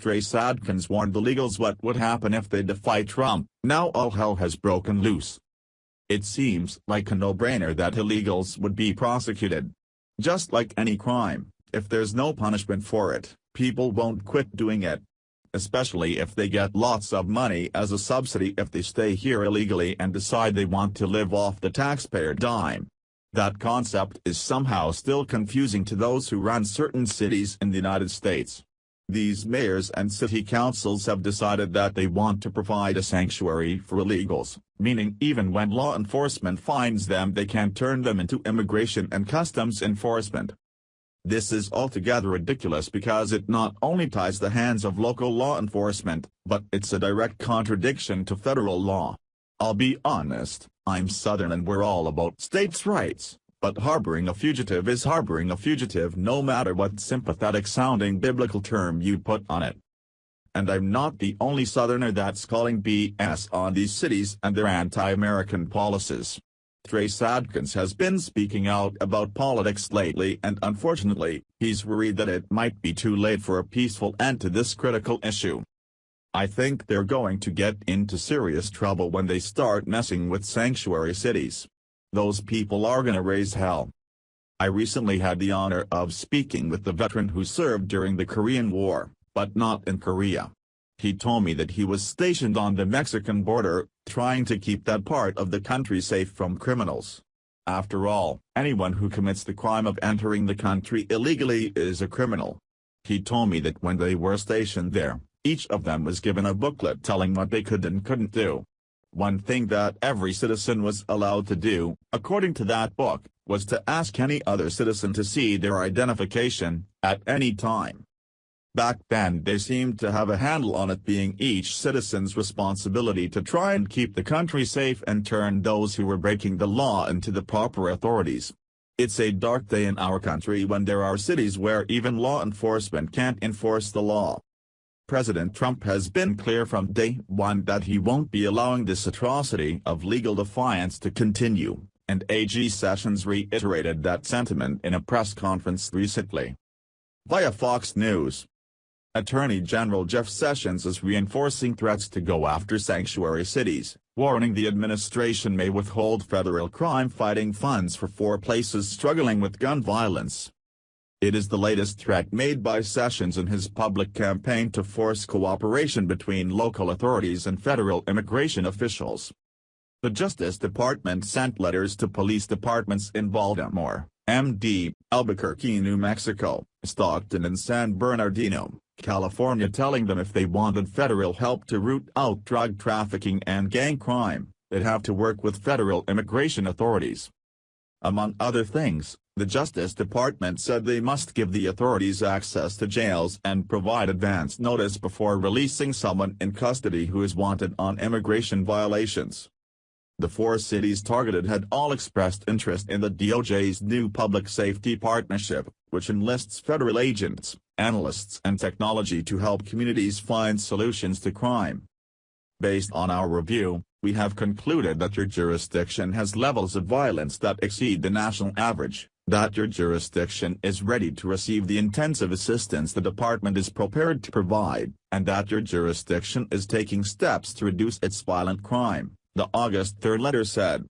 Adkins warned illegals what would happen if they defy Trump. Now all hell has broken loose. It seems like a no-brainer that illegals would be prosecuted. Just like any crime, if there's no punishment for it, people won't quit doing it. Especially if they get lots of money as a subsidy if they stay here illegally and decide they want to live off the taxpayer dime. That concept is somehow still confusing to those who run certain cities in the United States. These mayors and city councils have decided that they want to provide a sanctuary for illegals, meaning even when law enforcement finds them they can turn them into immigration and customs enforcement. This is altogether ridiculous because it not only ties the hands of local law enforcement, but it's a direct contradiction to federal law. I'll be honest, I'm Southern and we're all about states' rights. But harboring a fugitive is harboring a fugitive no matter what sympathetic-sounding biblical term you put on it. And I'm not the only Southerner that's calling BS on these cities and their anti-American policies. Adkins has been speaking out about politics lately and unfortunately, he's worried that it might be too late for a peaceful end to this critical issue. I think they're going to get into serious trouble when they start messing with sanctuary cities. Those people are gonna raise hell. I recently had the honor of speaking with the veteran who served during the Korean War, but not in Korea. He told me that he was stationed on the Mexican border, trying to keep that part of the country safe from criminals. After all, anyone who commits the crime of entering the country illegally is a criminal. He told me that when they were stationed there, each of them was given a booklet telling what they could and couldn't do. One thing that every citizen was allowed to do, according to that book, was to ask any other citizen to see their identification, at any time. Back then they seemed to have a handle on it being each citizen's responsibility to try and keep the country safe and turn those who were breaking the law into the proper authorities. It's a dark day in our country when there are cities where even law enforcement can't enforce the law. President Trump has been clear from day one that he won't be allowing this atrocity of legal defiance to continue, and AG Sessions reiterated that sentiment in a press conference recently. Via Fox News, Attorney General Jeff Sessions is reinforcing threats to go after sanctuary cities, warning the administration may withhold federal crime-fighting funds for 4 places struggling with gun violence. It is the latest threat made by Sessions in his public campaign to force cooperation between local authorities and federal immigration officials. The Justice Department sent letters to police departments in Baltimore, MD, Albuquerque, New Mexico, Stockton and San Bernardino, California, telling them if they wanted federal help to root out drug trafficking and gang crime, they'd have to work with federal immigration authorities. Among other things, the Justice Department said they must give the authorities access to jails and provide advance notice before releasing someone in custody who is wanted on immigration violations. The 4 cities targeted had all expressed interest in the DOJ's new public safety partnership, which enlists federal agents, analysts and technology to help communities find solutions to crime. Based on our review, we have concluded that your jurisdiction has levels of violence that exceed the national average, that your jurisdiction is ready to receive the intensive assistance the department is prepared to provide, and that your jurisdiction is taking steps to reduce its violent crime, the August 3 letter said.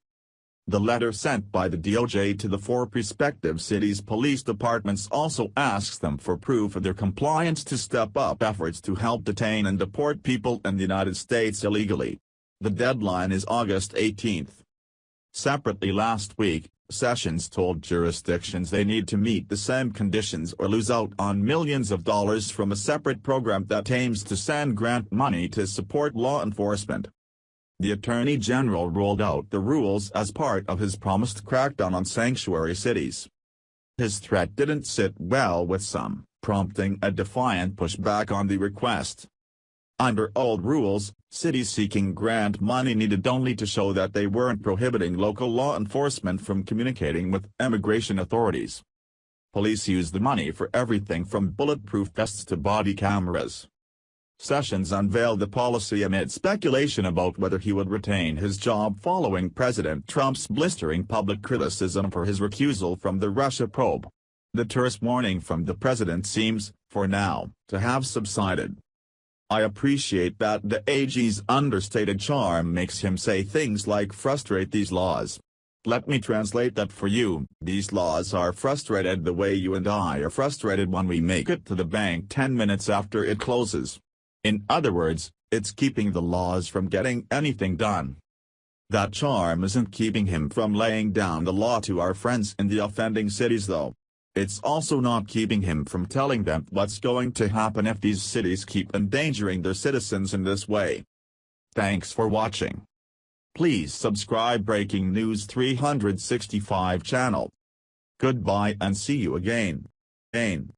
The letter sent by the DOJ to the 4 prospective cities' police departments also asks them for proof of their compliance to step up efforts to help detain and deport people in the United States illegally. The deadline is August 18. Separately last week, Sessions told jurisdictions they need to meet the same conditions or lose out on millions of dollars from a separate program that aims to send grant money to support law enforcement. The Attorney General rolled out the rules as part of his promised crackdown on sanctuary cities. His threat didn't sit well with some, prompting a defiant pushback on the request. Under old rules, cities seeking grant money needed only to show that they weren't prohibiting local law enforcement from communicating with immigration authorities. Police use the money for everything from bulletproof vests to body cameras. Sessions unveiled the policy amid speculation about whether he would retain his job following President Trump's blistering public criticism for his recusal from the Russia probe. The terse warning from the president seems, for now, to have subsided. I appreciate that the AG's understated charm makes him say things like frustrate these laws. Let me translate that for you. These laws are frustrated the way you and I are frustrated when we make it to the bank 10 minutes after it closes. In other words, it's keeping the laws from getting anything done. That charm isn't keeping him from laying down the law to our friends in the offending cities though. It's also not keeping him from telling them what's going to happen if these cities keep endangering their citizens in this way. Thanks for watching. Please subscribe Breaking News 365 channel. Goodbye and see you again.